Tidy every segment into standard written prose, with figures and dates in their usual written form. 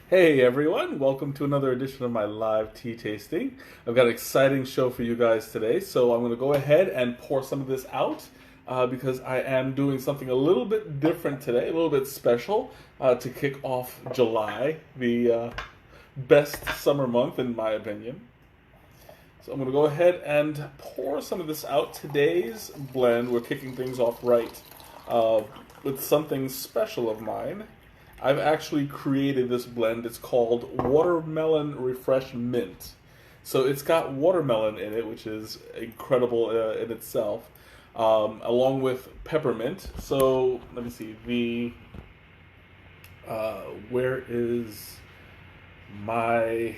Hey everyone, welcome to another edition of my live tea tasting. I've got an exciting show for you guys today, so I'm going to go ahead and pour some of this out because I am doing something a little bit different today, a little bit special to kick off July, the best summer month in my opinion. So I'm going to go ahead and pour some of this out. Today's blend, we're kicking things off right with something special of mine. I've actually created this blend. It's called Watermelon Refresh Mint. So it's got watermelon in it, which is incredible in itself, along with peppermint. So let me see. Where is my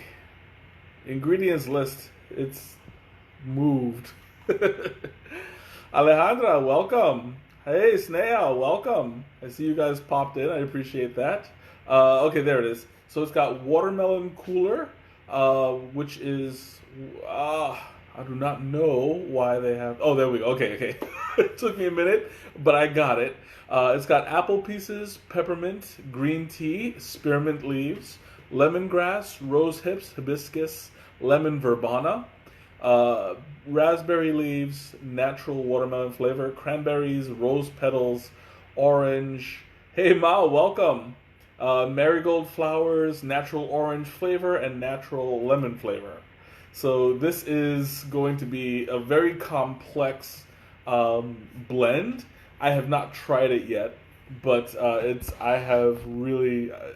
ingredients list? It's moved. Alejandra, welcome. Hey, Snea, welcome. I see you guys popped in. I appreciate that. Okay, there it is. So it's got watermelon cooler, which is, I do not know why they have, oh, there we go. Okay. It took me a minute, but I got it. It's got apple pieces, peppermint, green tea, spearmint leaves, lemongrass, rose hips, hibiscus, lemon verbena, raspberry leaves, natural watermelon flavor, cranberries, rose petals, orange. Hey Ma, welcome. Marigold flowers, natural orange flavor, and natural lemon flavor. So this is going to be a very complex blend. I have not tried it yet, but I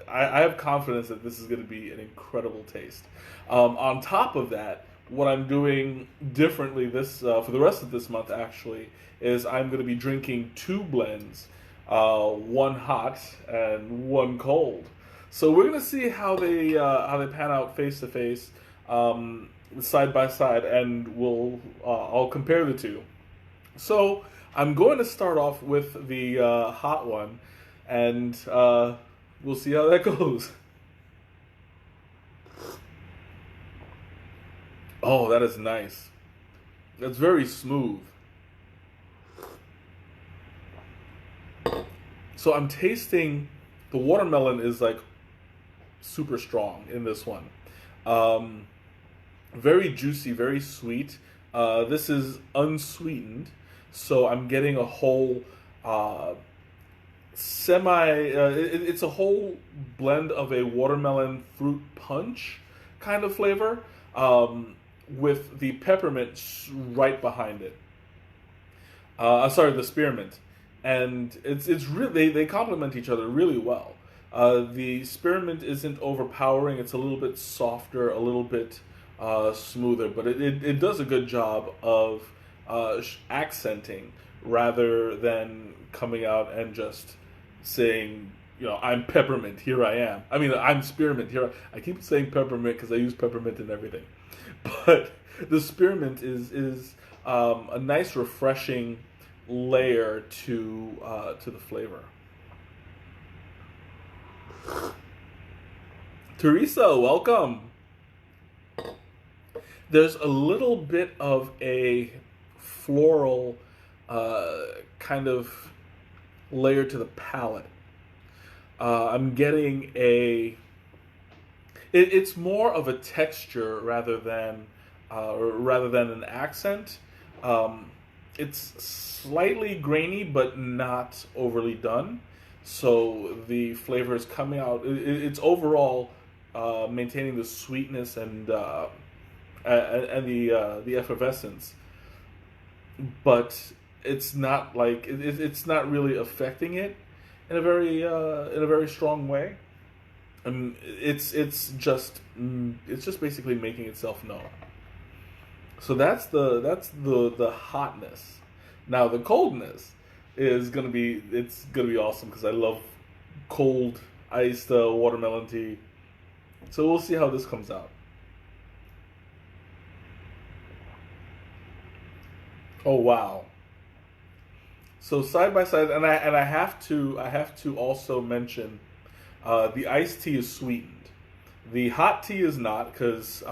have confidence that this is going to be an incredible taste. On top of that, what I'm doing differently for the rest of this month actually is I'm going to be drinking two blends, one hot and one cold. So we're going to see how they pan out face to face, side by side, and I'll compare the two. So I'm going to start off with the hot one, and we'll see how that goes. Oh, that is nice. That's very smooth. So I'm tasting, the watermelon is like super strong in this one. Very juicy, very sweet. This is unsweetened, so I'm getting a whole it's a whole blend of a watermelon fruit punch kind of flavor. With the peppermint right behind it. The spearmint, and it's really they complement each other really well. The spearmint isn't overpowering; it's a little bit softer, a little bit smoother, but it does a good job of accenting rather than coming out and just saying, I'm peppermint, here I am. I mean, I'm spearmint, here I keep saying peppermint because I use peppermint in everything. But the spearmint is a nice, refreshing layer to the flavor. Teresa, welcome. There's a little bit of a floral kind of layer to the palate. I'm getting it's more of a texture rather than an accent. It's slightly grainy, but not overly done. So the flavor is coming out. It's overall maintaining the sweetness and the effervescence, but it's not like it's not really affecting it in a very strong way. It's just basically making itself known. So that's the hotness. Now the coldness is gonna be awesome because I love cold iced watermelon tea. So we'll see how this comes out. Oh wow. So side by side, and I have to also mention, the iced tea is sweetened. The hot tea is not, because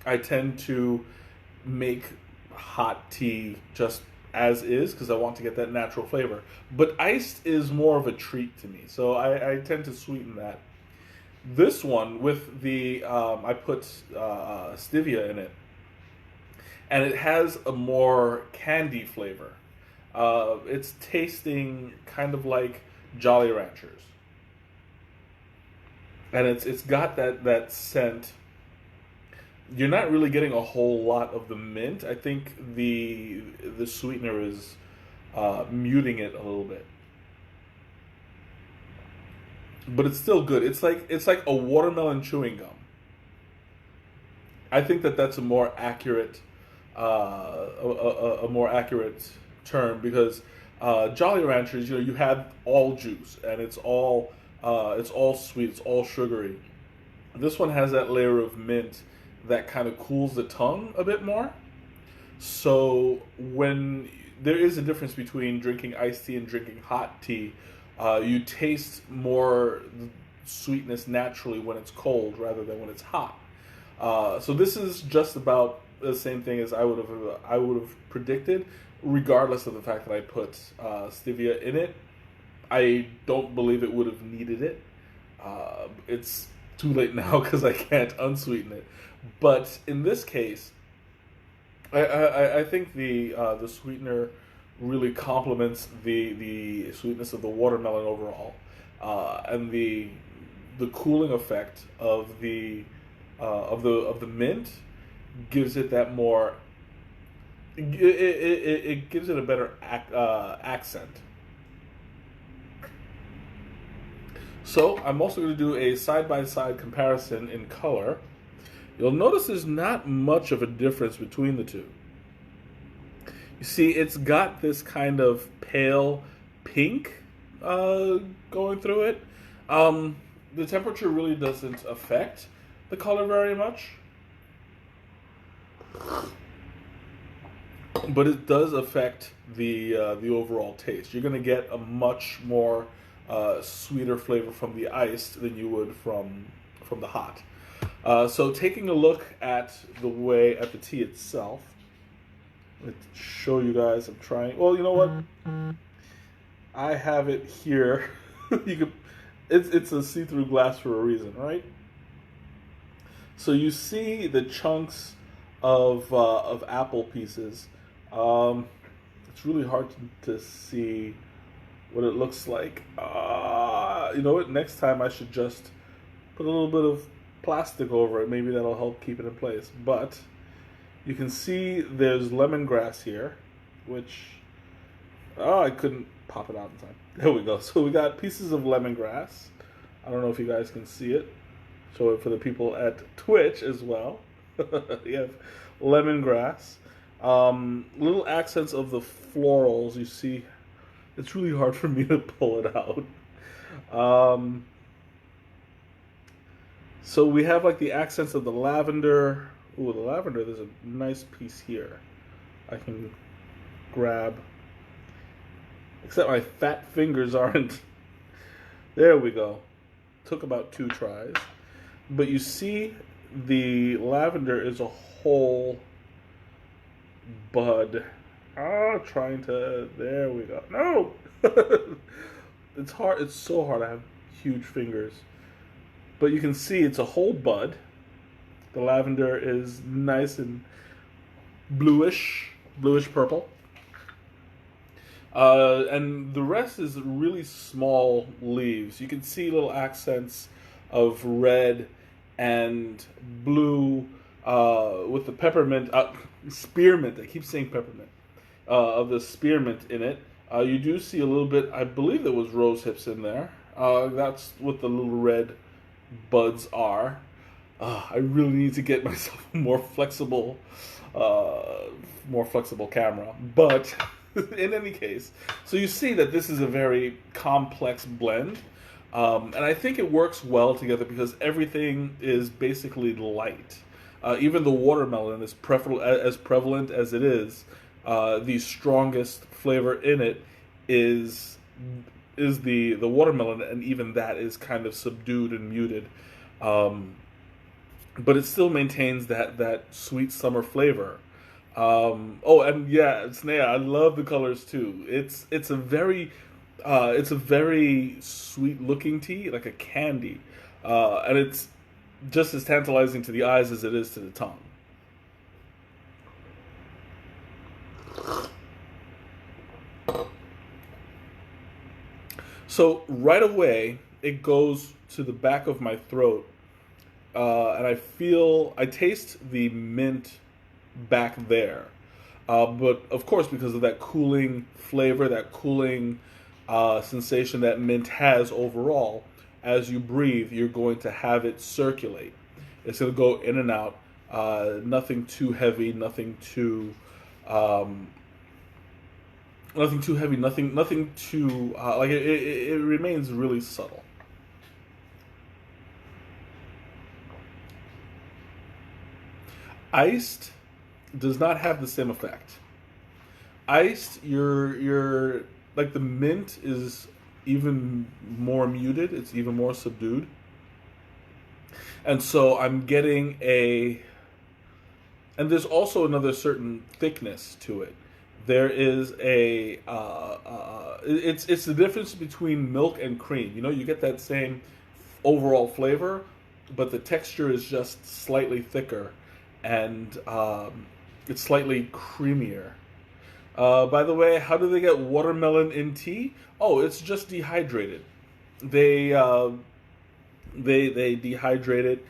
I tend to make hot tea just as is because I want to get that natural flavor. But iced is more of a treat to me, so I tend to sweeten that. This one with the I put stevia in it, and it has a more candy flavor. It's tasting kind of like Jolly Ranchers, and it's got that scent. You're not really getting a whole lot of the mint. I think the sweetener is muting it a little bit, but it's still good. It's like a watermelon chewing gum. I think that's a more accurate a more accurate term, because Jolly Ranchers, you have all juice, and it's all sweet, it's all sugary. This one has that layer of mint that kind of cools the tongue a bit more. So when there is a difference between drinking iced tea and drinking hot tea, you taste more sweetness naturally when it's cold rather than when it's hot. So this is just about the same thing as I would have predicted, regardless of the fact that I put stevia in it. I don't believe it would have needed it. It's too late now because I can't unsweeten it. But in this case, I think the sweetener really complements the sweetness of the watermelon overall, and the cooling effect of the mint gives it that more. It gives it a better accent. So I'm also going to do a side-by-side comparison in color. You'll notice there's not much of a difference between the two. You see, it's got this kind of pale pink going through it. The temperature really doesn't affect the color very much, but it does affect the overall taste. You're going to get a much more sweeter flavor from the iced than you would from the hot. So taking a look at the tea itself, let's show you guys. I'm trying. Well, you know what? I have it here. You could. It's a see-through glass for a reason, right? So you see the chunks of apple pieces. It's really hard to see what it looks like. You know what? Next time I should just put a little bit of plastic over it. Maybe that'll help keep it in place. But you can see there's lemongrass here, which I couldn't pop it out in time. There we go. So we got pieces of lemongrass. I don't know if you guys can see it. Show it for the people at Twitch as well. You have lemongrass. Little accents of the florals. You see, it's really hard for me to pull it out. So we have like the accents of the lavender. Ooh, the lavender, there's a nice piece here I can grab. Except my fat fingers aren't. There we go. Took about 2 tries. But you see the lavender is a whole bud. Trying to, there we go. No! It's hard, it's so hard. I have huge fingers. But you can see it's a whole bud. The lavender is nice and bluish purple. And the rest is really small leaves. You can see little accents of red and blue with the peppermint, spearmint. I keep saying peppermint. Of the spearmint in it. You do see a little bit, I believe there was rose hips in there. That's what the little red buds are. I really need to get myself a more flexible camera. But in any case, so you see that this is a very complex blend. And I think it works well together because everything is basically light. Even the watermelon, as prevalent as it is, the strongest flavor in it is the watermelon, and even that is kind of subdued and muted. But it still maintains that sweet summer flavor. And yeah, Snea, I love the colors too. It's a very sweet looking tea, like a candy. and it's just as tantalizing to the eyes as it is to the tongue. So right away, it goes to the back of my throat, and I taste the mint back there. But of course, because of that cooling flavor, that cooling sensation that mint has overall, as you breathe, you're going to have it circulate. It's going to go in and out. Nothing too heavy, nothing too heavy, nothing too like it remains really subtle. Iced does not have the same effect. Iced, you're like the mint is even more muted. It's even more subdued, and so I'm getting and there's also another certain thickness to it. There is it's the difference between milk and cream. You know, you get that same overall flavor, but the texture is just slightly thicker, and it's slightly creamier. By the way, how do they get watermelon in tea? Oh, it's just dehydrated. They dehydrate it,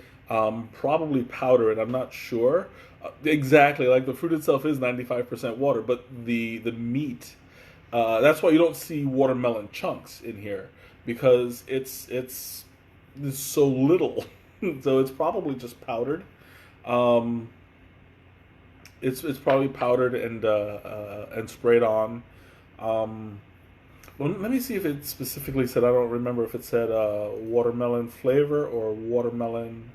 probably powder it. I'm not sure exactly. Like the fruit itself is 95% water, but the meat. That's why you don't see watermelon chunks in here, because it's so little. So it's probably just powdered. It's probably powdered and sprayed on. Well, let me see if it specifically said. I don't remember if it said watermelon flavor or watermelon.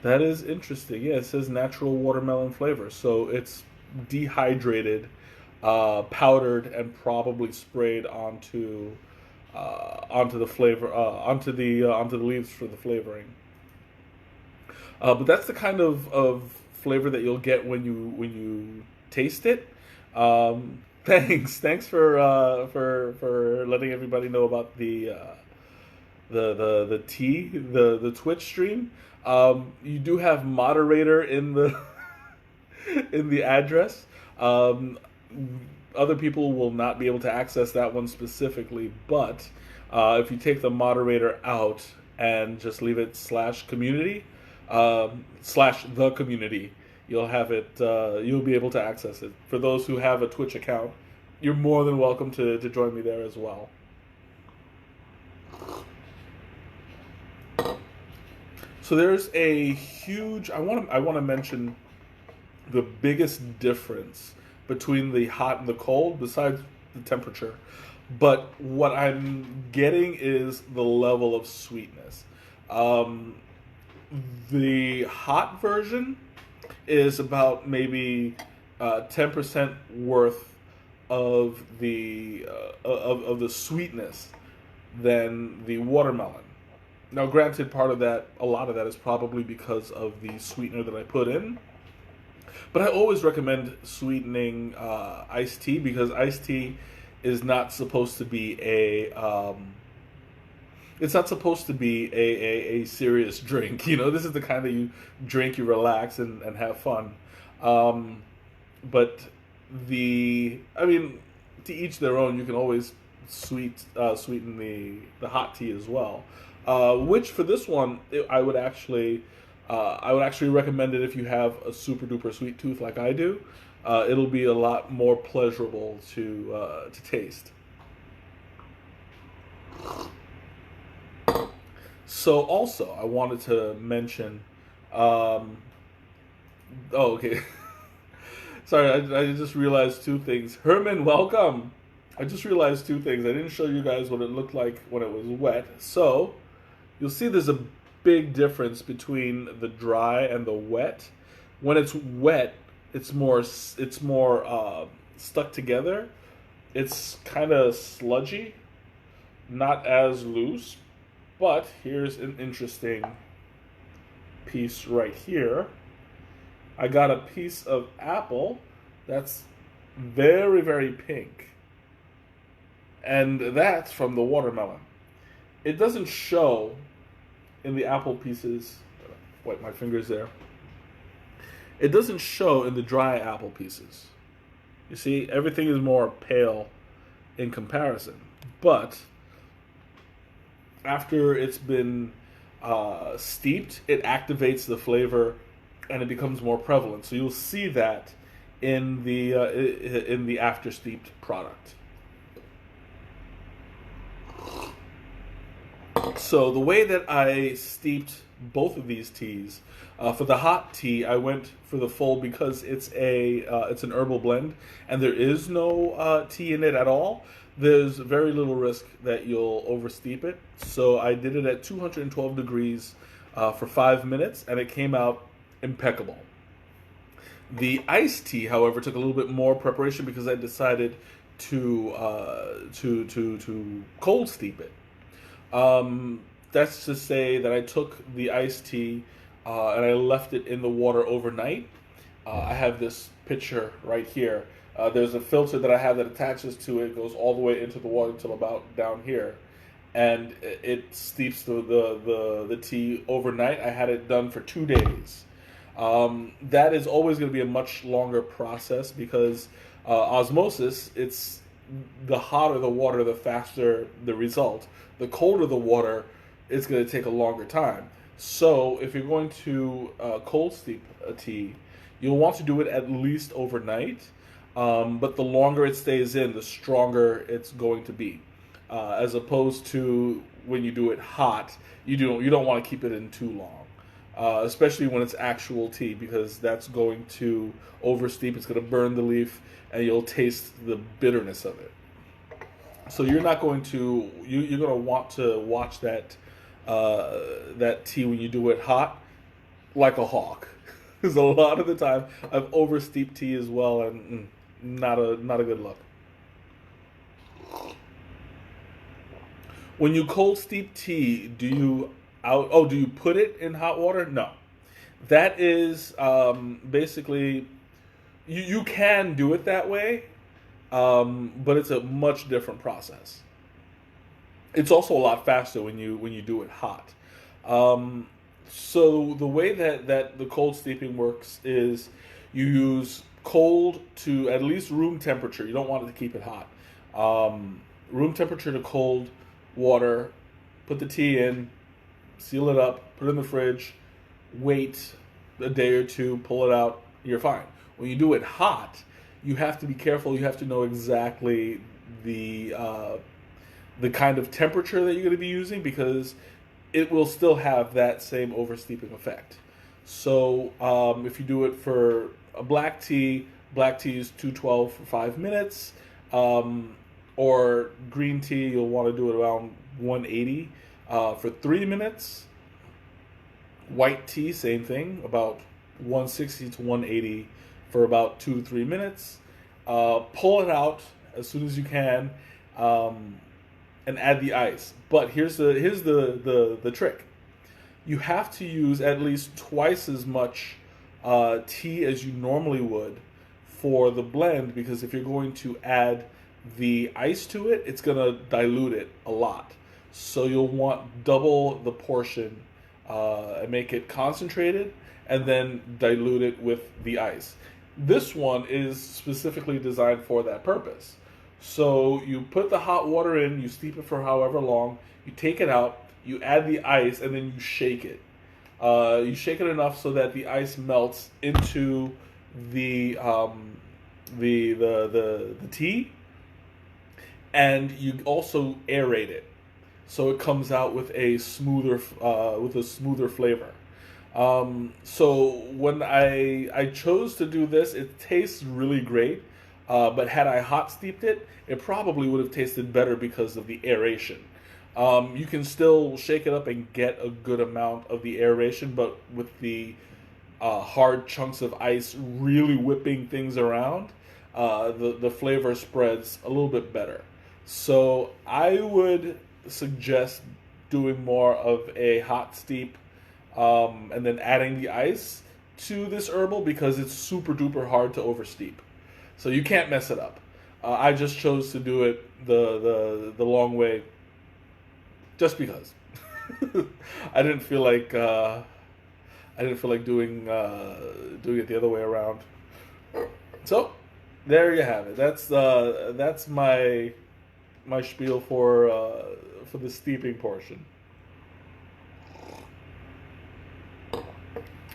That is interesting. Yeah, it says natural watermelon flavor. So it's dehydrated, powdered, and probably sprayed onto the flavor, onto the leaves for the flavoring. But that's the kind of flavor that you'll get when you taste it. Thanks for letting everybody know about the tea, the Twitch stream. You do have moderator in the in the address. Other people will not be able to access that one specifically, but if you take the moderator out and just leave it /community, /the-community, you'll have it. You'll be able to access it. For those who have a Twitch account, you're more than welcome to join me there as well. So there's a huge. I want to mention the biggest difference between the hot and the cold, besides the temperature. But what I'm getting is the level of sweetness. The hot version is about maybe 10% worth of the sweetness than the watermelon. Now, granted, a lot of that is probably because of the sweetener that I put in. But I always recommend sweetening iced tea, because iced tea is not supposed to be it's not supposed to be a serious drink. You know, this is the kind that you drink, you relax and have fun. But to each their own. You can always sweeten the hot tea as well. Which for this one, I would actually recommend it if you have a super duper sweet tooth like I do. It'll be a lot more pleasurable to taste. So also, I wanted to mention. Okay. Sorry, I just realized two things. Herman, welcome. I just realized two things. I didn't show you guys what it looked like when it was wet. So you'll see there's a big difference between the dry and the wet. When it's wet, it's more stuck together. It's kind of sludgy, not as loose. But here's an interesting piece right here. I got a piece of apple that's very, very pink. And that's from the watermelon. It doesn't show in the apple pieces. Wipe my fingers there. It doesn't show in the dry apple pieces. You see, everything is more pale in comparison. But after it's been steeped, it activates the flavor and it becomes more prevalent. So you'll see that in the after steeped product. So the way that I steeped both of these teas, for the hot tea, I went for the full because it's an herbal blend, and there is no tea in it at all. There's very little risk that you'll oversteep it. So I did it at 212 degrees for 5 minutes, and it came out impeccable. The iced tea, however, took a little bit more preparation because I decided to cold steep it. That's to say that I took the iced tea and I left it in the water overnight. I have this picture right here. There's a filter that I have that attaches to it, goes all the way into the water until about down here, and it steeps the tea overnight. I had it done for 2 days. That is always going to be a much longer process because osmosis, it's the hotter the water, the faster the result. The colder the water, it's going to take a longer time. So if you're going to cold steep a tea, you'll want to do it at least overnight. But the longer it stays in, the stronger it's going to be. As opposed to when you do it hot, you don't want to keep it in too long. Especially when it's actual tea, because that's going to oversteep. It's going to burn the leaf, and you'll taste the bitterness of it. So you're not going to you're going to want to watch that tea when you do it hot like a hawk. Because a lot of the time I've oversteeped tea as well, and not a good look. When you cold steep tea, do you put it in hot water? No. That is basically, you can do it that way, but it's a much different process. It's also a lot faster when you do it hot. So the way that the cold steeping works is you use cold to at least room temperature. You don't want it to keep it hot. Room temperature to cold water, put the tea in, seal it up, put it in the fridge, wait a day or two, pull it out, you're fine. When you do it hot, you have to be careful. You have to know exactly the kind of temperature that you're going to be using, because it will still have that same oversteeping effect. So if you do it for a black tea is 212 for 5 minutes. Or green tea, you'll want to do it around 180 for 3 minutes. White tea, same thing, about 160 to 180 for about 2 to 3 minutes. Pull it out as soon as you can, and add the ice. But here's the trick. You have to use at least twice as much tea as you normally would for the blend, because if you're going to add the ice to it, it's going to dilute it a lot. So you'll want double the portion and make it concentrated, and then dilute it with the ice. This one is specifically designed for that purpose. So you put the hot water in, you steep it for however long, you take it out, you add the ice, and then you shake it. You shake it enough so that the ice melts into the tea, and you also aerate it, so it comes out with a smoother flavor. So when I chose to do this, it tastes really great. But had I hot steeped it, it probably would have tasted better because of the aeration. You can still shake it up and get a good amount of the aeration, but with the hard chunks of ice really whipping things around, the flavor spreads a little bit better. So I would suggest doing more of a hot steep and then adding the ice to this herbal, because it's super duper hard to oversteep. So you can't mess it up. I just chose to do it the long way, just because. I didn't feel like doing it the other way around. So there you have it. That's my spiel for the steeping portion.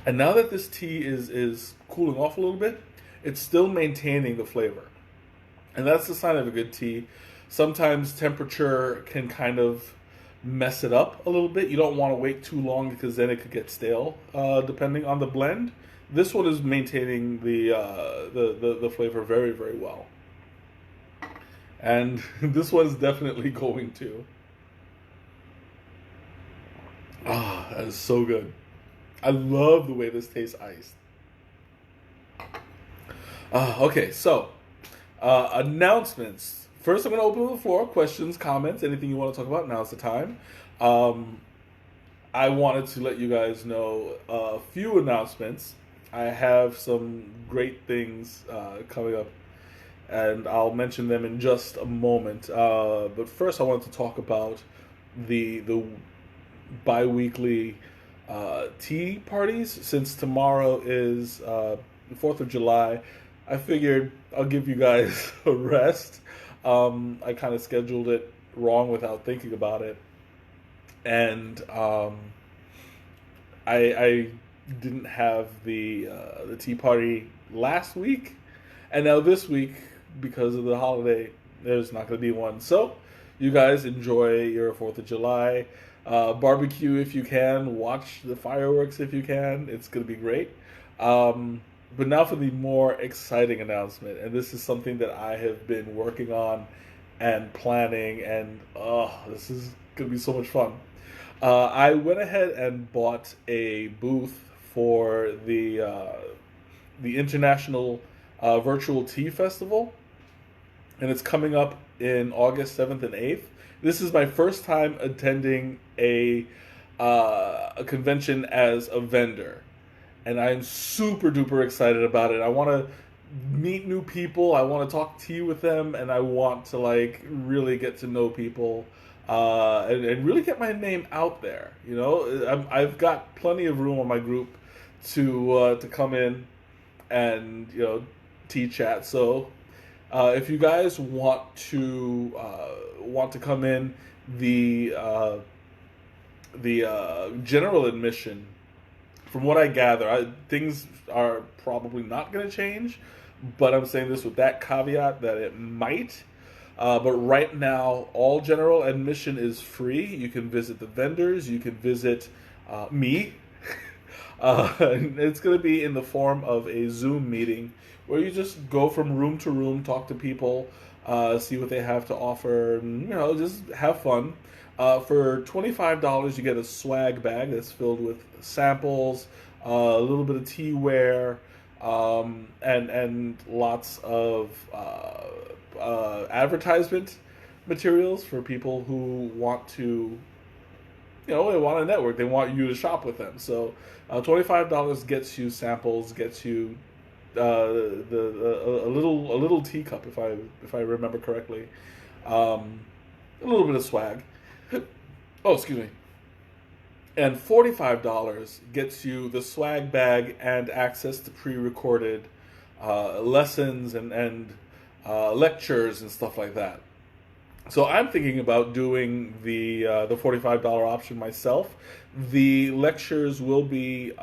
And now that this tea is cooling off a little bit, it's still maintaining the flavor. And that's the sign of a good tea. Sometimes temperature can kind of mess it up a little bit. You don't want to wait too long because then it could get stale, depending on the blend. This one is maintaining the flavor very, very well. And this one's definitely going to. Ah, that is so good. I love the way this tastes iced. Okay, so announcements. First, I'm going to open the floor. Questions, comments, anything you want to talk about. Now's the time. I wanted to let you guys know a few announcements. I have some great things coming up, and I'll mention them in just a moment. But first, I wanted to talk about the bi-weekly tea parties. Since tomorrow is the 4th of July, I figured I'll give you guys a rest. I kind of scheduled it wrong without thinking about it, and I didn't have the tea party last week, and now this week, because of the holiday, there's not going to be one. So you guys enjoy your 4th of July. Barbecue if you can. Watch the fireworks if you can. It's going to be great. But now for the more exciting announcement. And this is something that I have been working on and planning. And this is going to be so much fun. I went ahead and bought a booth for the International Virtual Tea Festival. And it's coming up in August 7th and 8th. This is my first time attending a convention as a vendor, and I'm super duper excited about it. I want to meet new people. I want to talk tea with them, and I want to really get to know people and really get my name out there. You know, I've got plenty of room on my group to come in and tea chat. So. If you guys want to come in, the general admission, from what I gather, things are probably not going to change, but I'm saying this with that caveat that it might. But right now, all general admission is free. You can visit the vendors. You can visit me. It's going to be in the form of a Zoom meeting where you just go from room to room, talk to people, see what they have to offer, and, just have fun. For $25, you get a swag bag that's filled with samples, a little bit of teaware, and lots of advertisement materials for people who want to, they want to network. They want you to shop with them. So $25 gets you samples, gets you a little teacup, if I remember correctly, a little bit of swag. Oh, excuse me. And $45 gets you the swag bag and access to pre-recorded lessons and lectures and stuff like that. So I'm thinking about doing the $45 option myself. The lectures will be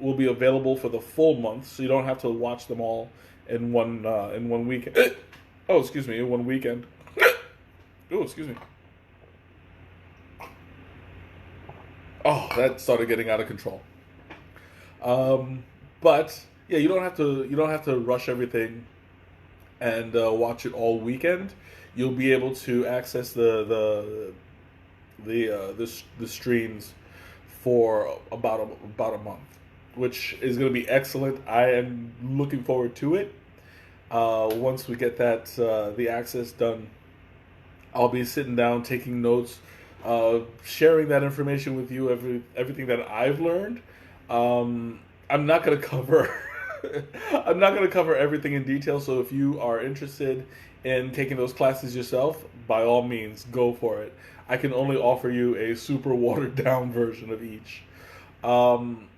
available for the full month, so you don't have to watch them all in one weekend. Oh, excuse me, in one weekend. Oh, excuse me. Oh, that started getting out of control. But yeah, you don't have to rush everything and watch it all weekend. You'll be able to access the streams for about a month, which is going to be excellent. I am looking forward to it. Once we get that the access done, I'll be sitting down, taking notes, sharing that information with you. Everything that I've learned. I'm not going to cover. I'm not going to cover everything in detail. So if you are interested in taking those classes yourself, by all means, go for it. I can only offer you a super watered down version of each. Um,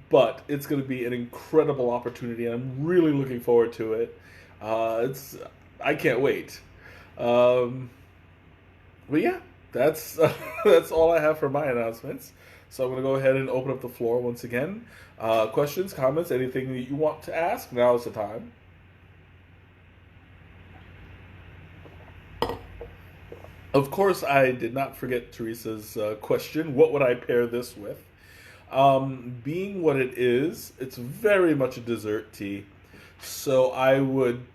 but it's going to be an incredible opportunity, and I'm really looking forward to it. It's I can't wait. Um, but yeah, that's that's all I have for my announcements. So I'm going to go ahead and open up the floor once again. Questions, comments, anything that you want to ask, now is the time. Of course, I did not forget Teresa's question. What would I pair this with? Being what it is, it's very much a dessert tea. So I would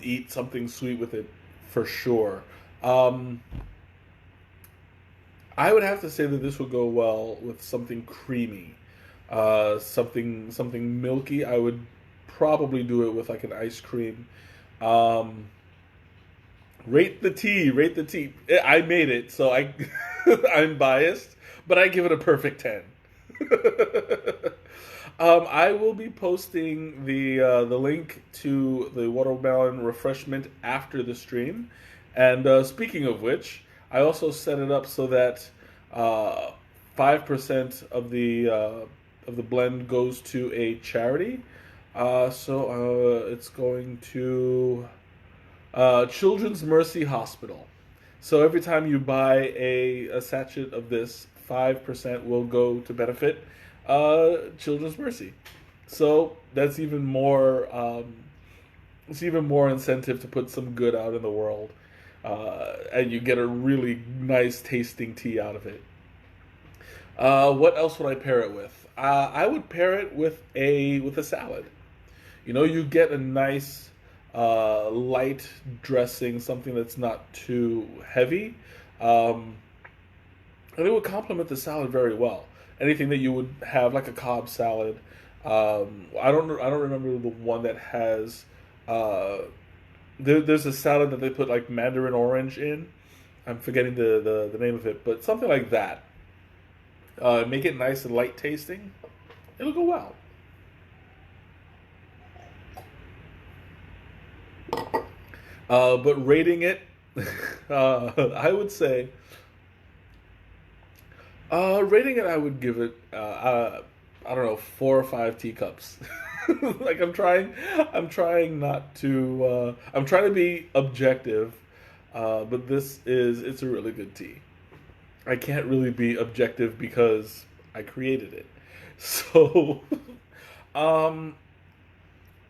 eat something sweet with it for sure. Um, I would have to say that this would go well with something creamy, something milky. I would probably do it with like an ice cream. Um, Rate the tea. Rate the tea. I made it, so I I'm biased, but I give it a perfect 10. I will be posting the link to the watermelon refreshment after the stream. And speaking of which, I also set it up so that 5% of the blend goes to a charity. So it's going to Children's Mercy Hospital. So every time you buy a sachet of this, 5% will go to benefit Children's Mercy. So that's even more. It's even more incentive to put some good out in the world, and you get a really nice tasting tea out of it. What else would I pair it with? I would pair it with a salad. You know, you get a nice light dressing, something that's not too heavy, and it would complement the salad very well. Anything that you would have, like a Cobb salad. I don't remember the one that has. There's a salad that they put like mandarin orange in. I'm forgetting the name of it, but something like that. Make it nice and light tasting. It'll go well. But rating it, I would say, rating it, I would give it, I don't know, 4 or 5 teacups. Like I'm trying not to, I'm trying to be objective, but it's a really good tea. I can't really be objective because I created it. So, um,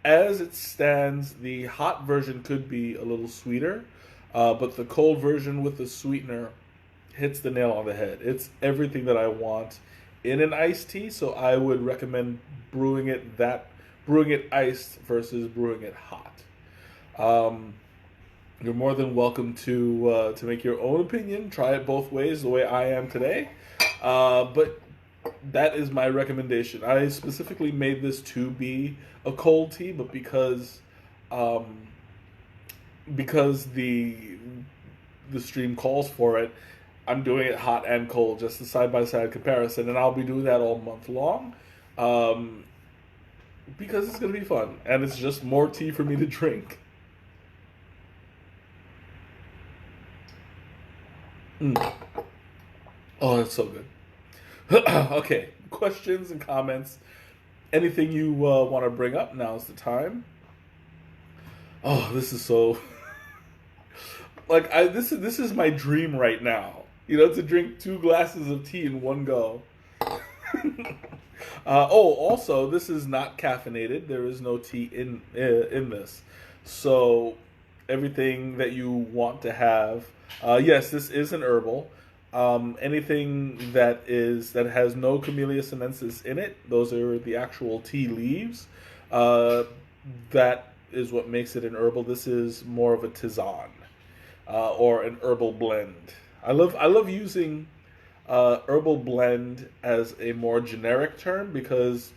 as it stands, the hot version could be a little sweeter, but the cold version with the sweetener hits the nail on the head. It's everything that I want in an iced tea, so I would recommend brewing it iced versus brewing it hot. Um, you're more than welcome to make your own opinion. Try it both ways, the way I am today. But that is my recommendation. I specifically made this to be a cold tea, but because the stream calls for it, I'm doing it hot and cold, just a side by side comparison, and I'll be doing that all month long, because it's gonna be fun, and it's just more tea for me to drink. Mm. Oh, that's so good. Okay, questions and comments. Anything you want to bring up? Now's the time. Oh, this is so like this is my dream right now. You know, to drink 2 glasses of tea in one go. Also, this is not caffeinated. There is no tea in this. So everything that you want to have. Yes, this is an herbal. Anything that has no Camellia sinensis in it, those are the actual tea leaves. That is what makes it an herbal. This is more of a tisane, or an herbal blend. I love using herbal blend as a more generic term because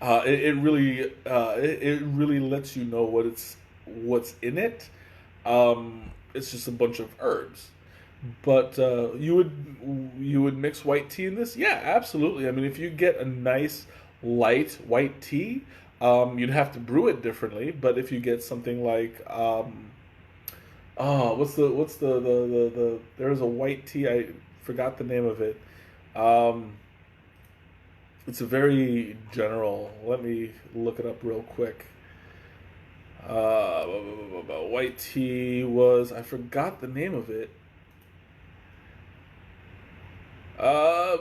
it really lets you know what's in it. It's just a bunch of herbs. But you would mix white tea in this? Yeah, absolutely. I mean, if you get a nice light white tea, You'd have to brew it differently, but if you get something like what's the there's a white tea, I forgot the name of it. Um, it's a very general. Let me look it up real quick. White tea was, I forgot the name of it. Uh,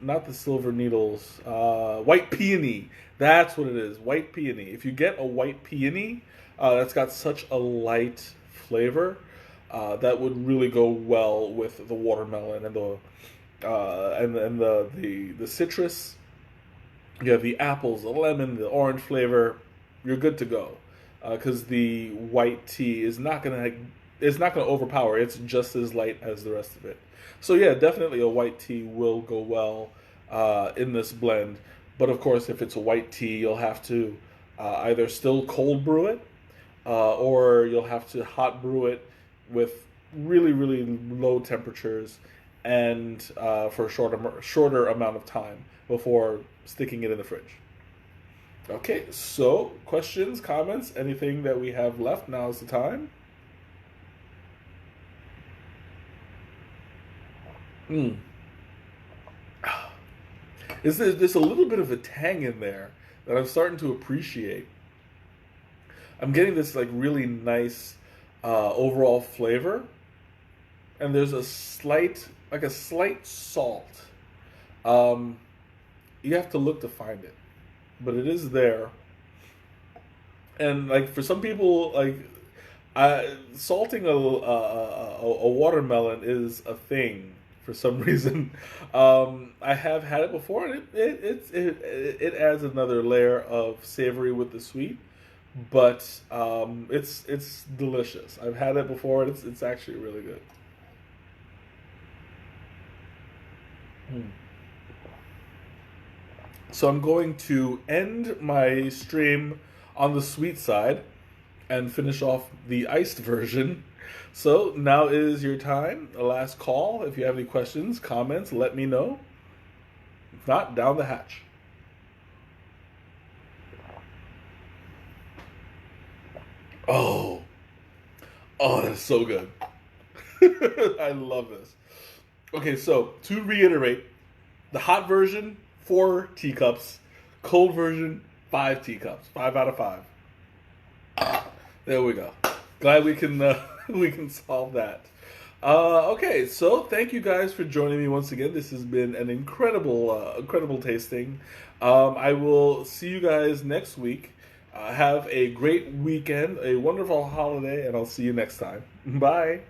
Not the silver needles. White peony. That's what it is. White peony. If you get a white peony, that's got such a light flavor, that would really go well with the watermelon and the citrus. You have the apples, the lemon, the orange flavor. You're good to go, because the white tea is not gonna overpower. It's just as light as the rest of it. So yeah, definitely a white tea will go well in this blend. But of course, if it's a white tea, you'll have to either still cold brew it, or you'll have to hot brew it with really, really low temperatures and for a shorter amount of time before sticking it in the fridge. Okay, so questions, comments, anything that we have left? Now's the time. Mm. There's a little bit of a tang in there that I'm starting to appreciate. I'm getting this like really nice overall flavor, and there's a slight salt. Um, you have to look to find it, but it is there. And like for some people, like salting a watermelon is a thing for some reason. I have had it before, and it adds another layer of savory with the sweet. But it's delicious. I've had it before, and it's actually really good. Mm. So I'm going to end my stream on the sweet side and finish off the iced version. So now is your time, a last call. If you have any questions, comments, let me know. If not, down the hatch. Oh, oh, that's so good. I love this. Okay, so to reiterate, the hot version, 4 teacups. Cold version, 5 teacups. 5 out of 5. There we go. Glad we can we can solve that. Okay, so thank you guys for joining me once again. This has been an incredible tasting. I will see you guys next week. Have a great weekend, a wonderful holiday, and I'll see you next time. Bye.